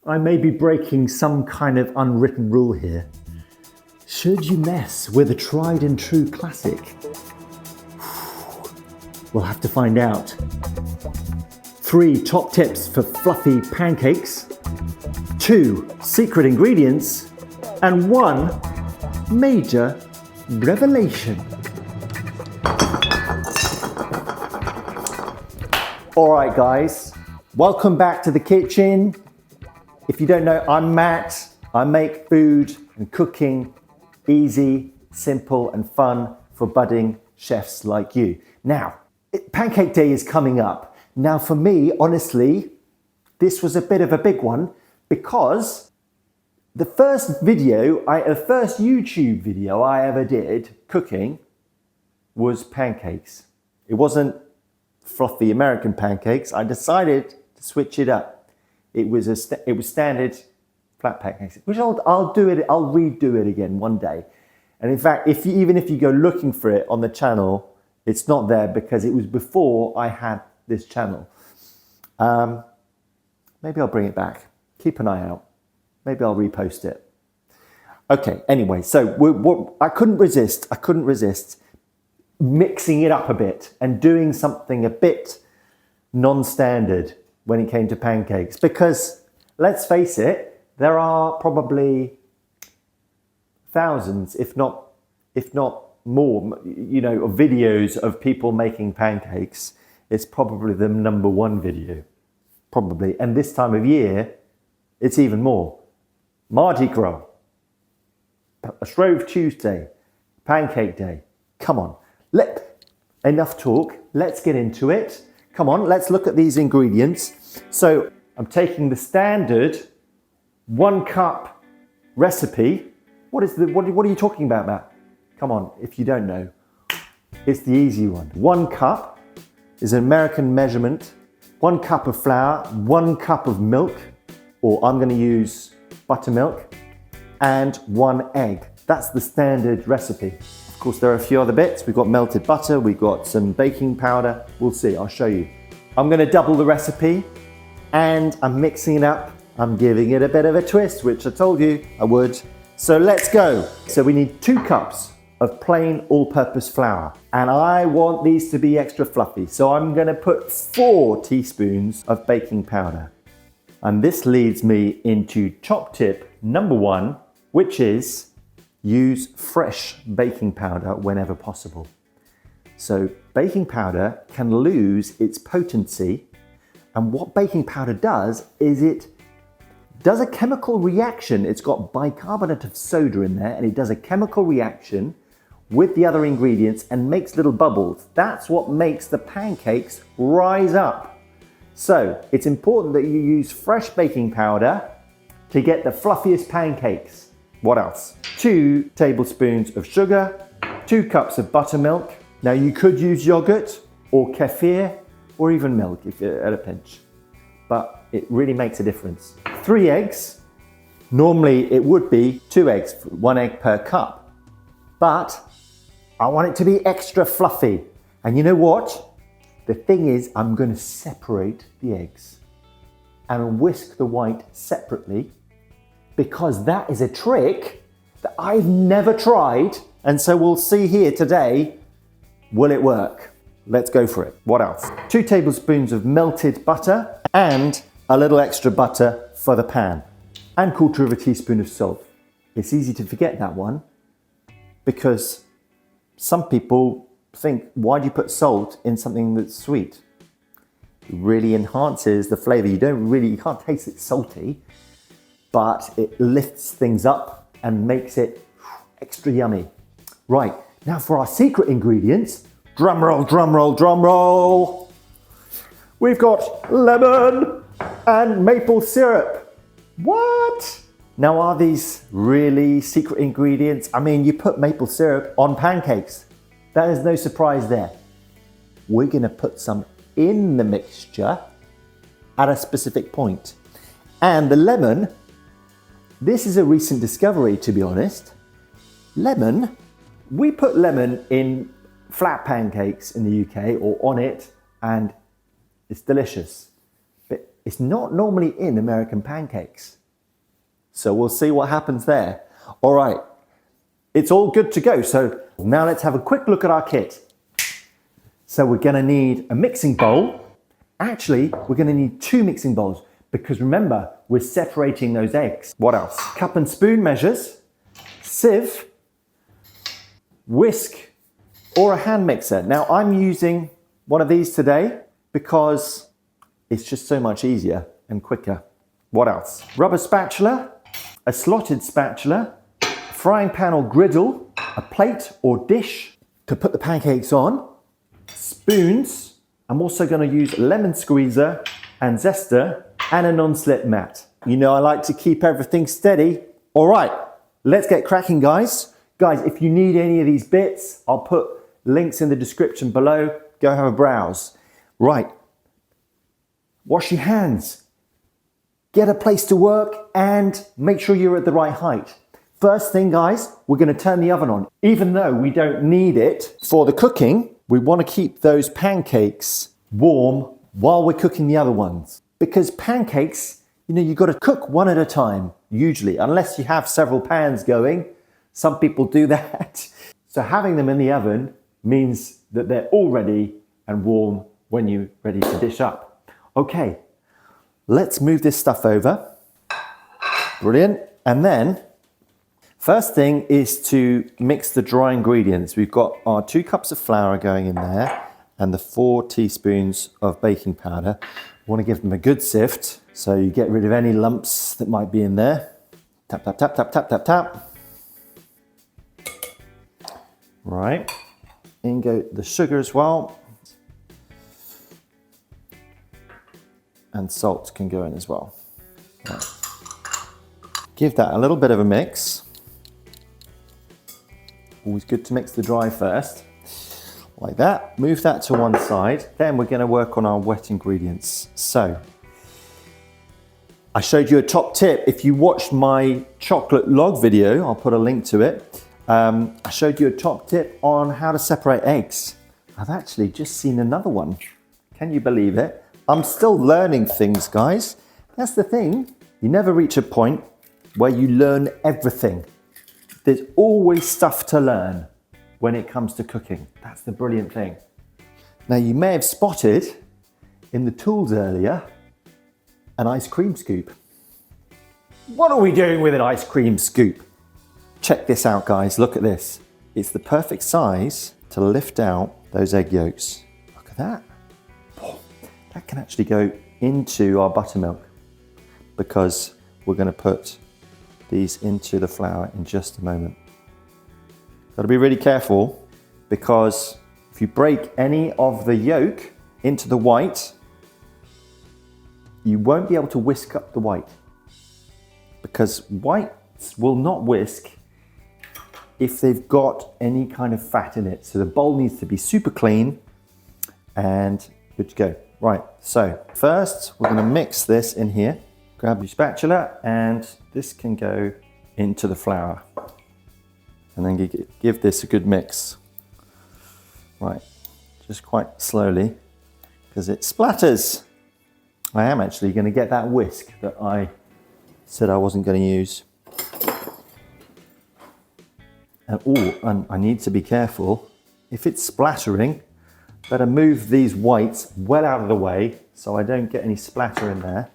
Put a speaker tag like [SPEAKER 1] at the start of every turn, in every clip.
[SPEAKER 1] I may be breaking some kind of unwritten rule here. Should you mess with a tried and true classic? We'll have to find out. 3 top tips for fluffy pancakes, 2 secret ingredients, and 1 major revelation. All right, guys, welcome back to the kitchen. If you don't know, I'm Matt. I make food and cooking easy, simple, and fun for budding chefs like you. Now, Pancake Day is coming up. Now, for me, honestly, this was a bit of a big one because the first YouTube video I ever did cooking was pancakes. It wasn't fluffy American pancakes. I decided to switch it up. It was standard flat pancakes, which I'll redo it again one day. And in fact, even if you go looking for it on the channel, it's not there because it was before I had this channel. Maybe I'll bring it back. Keep an eye out. Maybe I'll repost it. Okay, anyway, so I couldn't resist mixing it up a bit and doing something a bit non-standard when it came to pancakes. Because, let's face it, there are probably thousands, if not more, of videos of people making pancakes. It's probably the #1 video, probably. And this time of year, it's even more. Mardi Gras, a Shrove Tuesday, Pancake Day. Come on, enough talk. Let's get into it. Come on, let's look at these ingredients. So I'm taking the standard 1 cup recipe. What are you talking about, Matt? Come on, if you don't know, it's the easy one. 1 cup is an American measurement. 1 cup of flour, 1 cup of milk, or I'm gonna use buttermilk, and 1 egg. That's the standard recipe. Of course, there are a few other bits. We've got melted butter, we've got some baking powder. We'll see, I'll show you. I'm gonna double the recipe and I'm mixing it up. I'm giving it a bit of a twist, which I told you I would. So let's go. So we need 2 cups of plain all-purpose flour. And I want these to be extra fluffy. So I'm gonna put 4 teaspoons of baking powder. And this leads me into top tip #1, which is use fresh baking powder whenever possible. So baking powder can lose its potency, and what baking powder does is it does a chemical reaction. It's got bicarbonate of soda in there, and it does a chemical reaction with the other ingredients and makes little bubbles. That's what makes the pancakes rise up. So it's important that you use fresh baking powder to get the fluffiest pancakes. What else? 2 tablespoons of sugar, 2 cups of buttermilk. Now you could use yogurt or kefir or even milk if you're at a pinch, but it really makes a difference. 3 eggs. Normally it would be 2 eggs, 1 egg per cup, but I want it to be extra fluffy. And you know what? The thing is, I'm going to separate the eggs and whisk the white separately, because that is a trick that I've never tried. And so we'll see here today, will it work? Let's go for it. What else? 2 tablespoons of melted butter and a little extra butter for the pan, and 1/4 teaspoon of salt. It's easy to forget that one because some people think, why do you put salt in something that's sweet? It really enhances the flavor. You can't taste it salty, but it lifts things up and makes it extra yummy. Right, now for our secret ingredients. Drum roll, drum roll, drum roll. We've got lemon and maple syrup. What? Now, are these really secret ingredients? I mean, you put maple syrup on pancakes. That is no surprise there. We're gonna put some in the mixture at a specific point. And the lemon, this is a recent discovery, to be honest. Lemon, we put lemon in flat pancakes in the UK or on it, and it's delicious. But It's not normally in American pancakes. So we'll see what happens there. All right, it's all good to go. So now let's have a quick look at our kit. So we're gonna need a mixing bowl. Actually, we're gonna need 2 mixing bowls because remember, we're separating those eggs. What else? Cup and spoon measures, sieve, whisk, or a hand mixer. Now I'm using one of these today because it's just so much easier and quicker. What else? Rubber spatula, a slotted spatula, frying pan or griddle, a plate or dish to put the pancakes on, spoons. I'm also going to use a lemon squeezer and zester and a non-slip mat. You know I like to keep everything steady. All right, let's get cracking, guys. Guys, if you need any of these bits, I'll put links in the description below. Go have a browse. Right, wash your hands, get a place to work, and make sure you're at the right height. First thing, guys, we're going to turn the oven on. Even though we don't need it for the cooking, we want to keep those pancakes warm while we're cooking the other ones. Because pancakes, you know, you've got to cook one at a time, usually, unless you have several pans going. Some people do that. So having them in the oven means that they're all ready and warm when you're ready to dish up. Okay, let's move this stuff over. Brilliant. And then, first thing is to mix the dry ingredients. We've got our 2 cups of flour going in there and the 4 teaspoons of baking powder. We want to give them a good sift so you get rid of any lumps that might be in there. Tap, tap, tap, tap, tap, tap, tap. Right, in go the sugar as well. And salt can go in as well. Right. Give that a little bit of a mix. Always good to mix the dry first. Like that. Move that to one side. Then we're going to work on our wet ingredients. So, I showed you a top tip. If you watched my chocolate log video, I'll put a link to it. I showed you a top tip on how to separate eggs. I've actually just seen another one. Can you believe it? I'm still learning things, guys. That's the thing. You never reach a point where you learn everything. There's always stuff to learn when it comes to cooking. That's the brilliant thing. Now, you may have spotted in the tools earlier an ice cream scoop. What are we doing with an ice cream scoop? Check this out, guys. Look at this. It's the perfect size to lift out those egg yolks. Look at that. That can actually go into our buttermilk because we're going to put these into the flour in just a moment. Got to be really careful because if you break any of the yolk into the white, you won't be able to whisk up the white because whites will not whisk if they've got any kind of fat in it. So the bowl needs to be super clean and good to go. Right, so first we're going to mix this in here. Grab your spatula and this can go into the flour. And then give this a good mix. Right, just quite slowly because it splatters. I am actually going to get that whisk that I said I wasn't going to use. And I need to be careful. If it's splattering, better move these whites well out of the way so I don't get any splatter in there.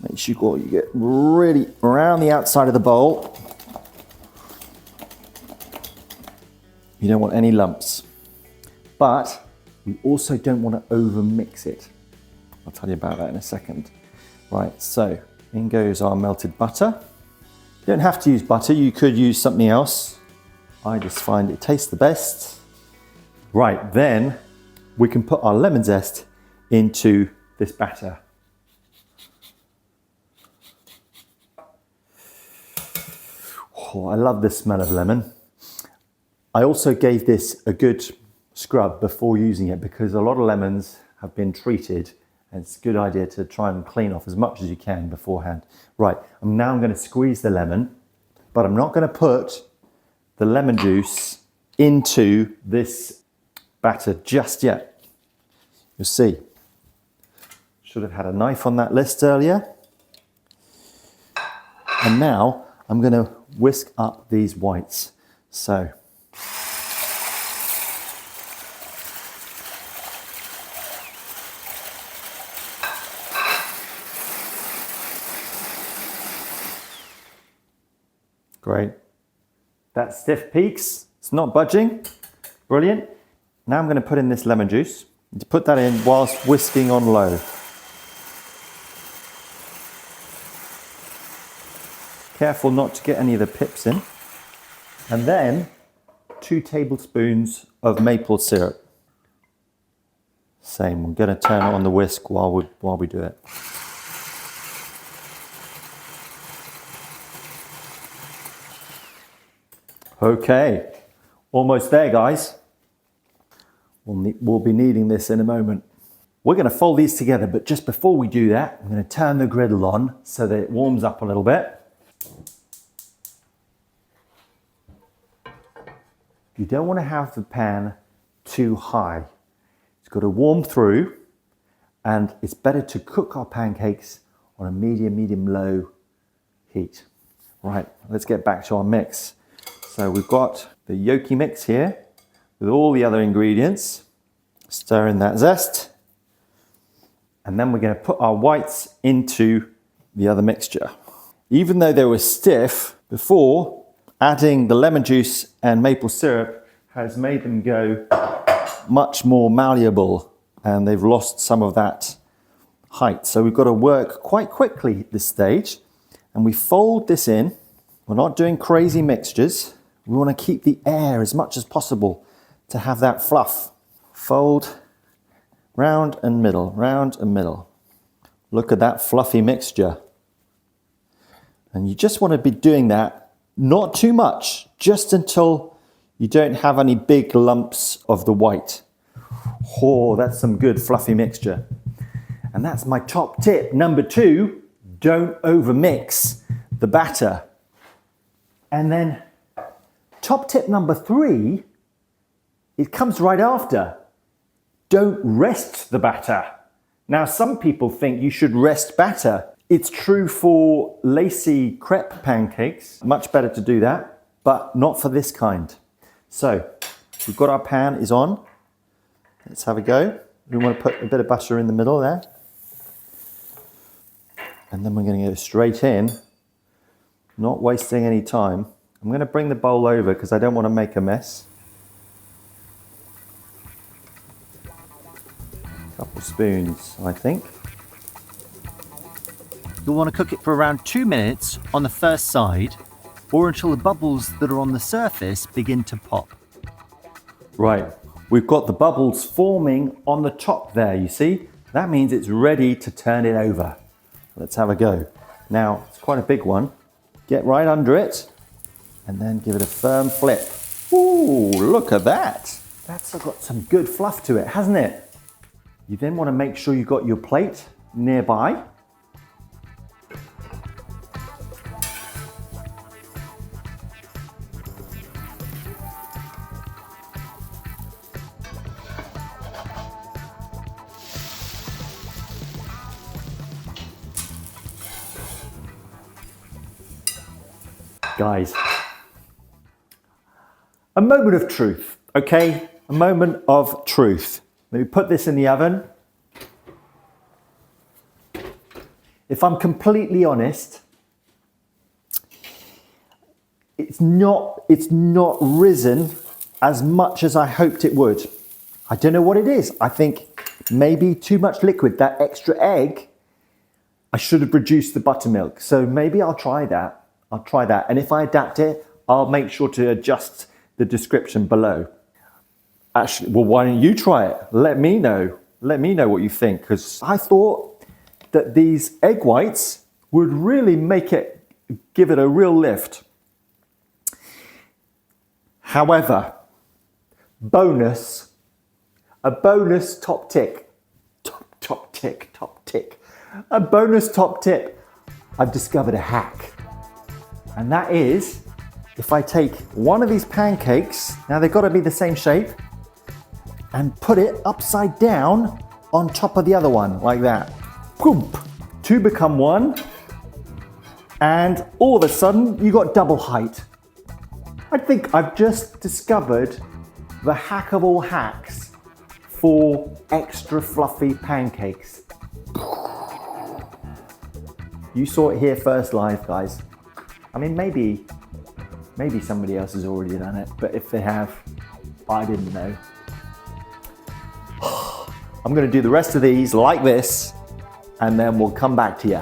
[SPEAKER 1] Make sure you get really around the outside of the bowl. You don't want any lumps, but you also don't want to over mix it. I'll tell you about that in a second. Right, so in goes our melted butter. You don't have to use butter, you could use something else. I just find it tastes the best. Right, then we can put our lemon zest into this batter. Oh, I love the smell of lemon. I also gave this a good scrub before using it because a lot of lemons have been treated and it's a good idea to try and clean off as much as you can beforehand. Right, now I'm going to squeeze the lemon, but I'm not going to put the lemon juice into this batter just yet. You'll see. Should have had a knife on that list earlier. And now I'm going to whisk up these whites. So great. That stiff peaks. It's not budging. Brilliant. Now I'm going to put in this lemon juice. To put that in whilst whisking on low. Careful not to get any of the pips in. And then 2 tablespoons of maple syrup. Same, I'm going to turn on the whisk while we do it. Okay, almost there, guys. We'll be needing this in a moment. We're going to fold these together, but just before we do that, I'm going to turn the griddle on so that it warms up a little bit. You don't want to have the pan too high. It's got to warm through, and it's better to cook our pancakes on a medium-low heat. Right, let's get back to our mix. So we've got the yolky mix here with all the other ingredients. Stir in that zest. And then we're going to put our whites into the other mixture. Even though they were stiff before, adding the lemon juice and maple syrup has made them go much more malleable, and they've lost some of that height. So we've got to work quite quickly at this stage, and we fold this in. We're not doing crazy mixtures. We want to keep the air as much as possible to have that fluff. Fold round and middle, round and middle. Look at that fluffy mixture. And you just want to be doing that, not too much, just until you don't have any big lumps of the white. Oh, that's some good fluffy mixture. And that's my top tip. Number 2, don't overmix the batter. And then top tip number 3, it comes right after. Don't rest the batter. Now, some people think you should rest batter. It's true for lacy crepe pancakes. Much better to do that, but not for this kind. So, we've got our pan is on. Let's have a go. We want to put a bit of butter in the middle there. And then we're going to go straight in, not wasting any time. I'm going to bring the bowl over because I don't want to make a mess. Couple spoons, I think.
[SPEAKER 2] You'll want to cook it for around 2 minutes on the first side, or until the bubbles that are on the surface begin to pop.
[SPEAKER 1] Right, we've got the bubbles forming on the top there, you see? That means it's ready to turn it over. Let's have a go. Now, it's quite a big one. Get right under it, and then give it a firm flip. Ooh, look at that. That's got some good fluff to it, hasn't it? You then want to make sure you've got your plate nearby. Guys, a moment of truth, okay? A moment of truth. Let me put this in the oven. If I'm completely honest, it's not risen as much as I hoped it would. I don't know what it is. I think maybe too much liquid, that extra egg, I should have reduced the buttermilk. So maybe I'll try that. I'll try that. And if I adapt it, I'll make sure to adjust the description below. Actually, well, why don't you try it? Let me know. Let me know what you think, because I thought that these egg whites would really give it a real lift. However, a bonus top tick. Top tick. A bonus top tip. I've discovered a hack. And that is if I take one of these pancakes, now they've got to be the same shape, and put it upside down on top of the other one, like that. Boom. Two become one, and all of a sudden you got double height. I think I've just discovered the hack of all hacks for extra fluffy pancakes. You saw it here first live, guys. I mean, maybe somebody else has already done it, but if they have, I didn't know. I'm gonna do the rest of these like this, and then we'll come back to you.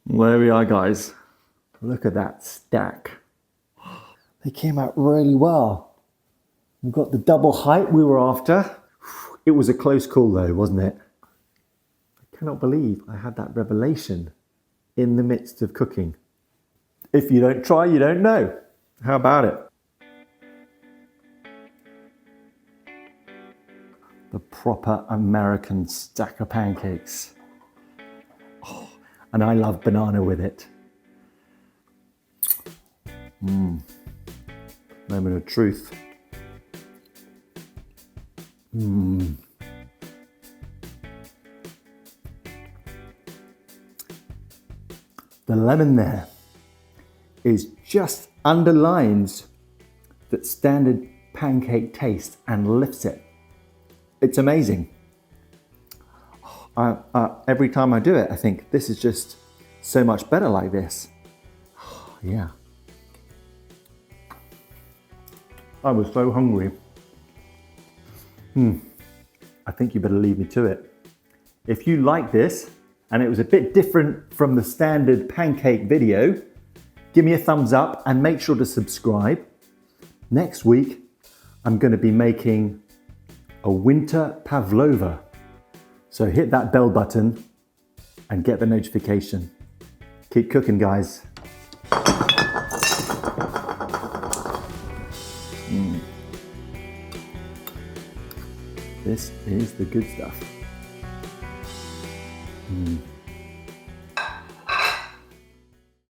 [SPEAKER 1] There we are, guys. Look at that stack. They came out really well. We've got the double height we were after. It was a close call though, wasn't it? I cannot believe I had that revelation in the midst of cooking. If you don't try, you don't know. How about it? The proper American stack of pancakes. Oh, and I love banana with it. Moment of truth. The lemon there is just underlines that standard pancake taste and lifts it. It's amazing. Every time I do it, I think this is just so much better like this. Yeah. I was so hungry. I think you better leave me to it. If you like this, and it was a bit different from the standard pancake video, give me a thumbs up and make sure to subscribe. Next week, I'm going to be making a winter pavlova. So hit that bell button and get the notification. Keep cooking, guys. This is the good stuff.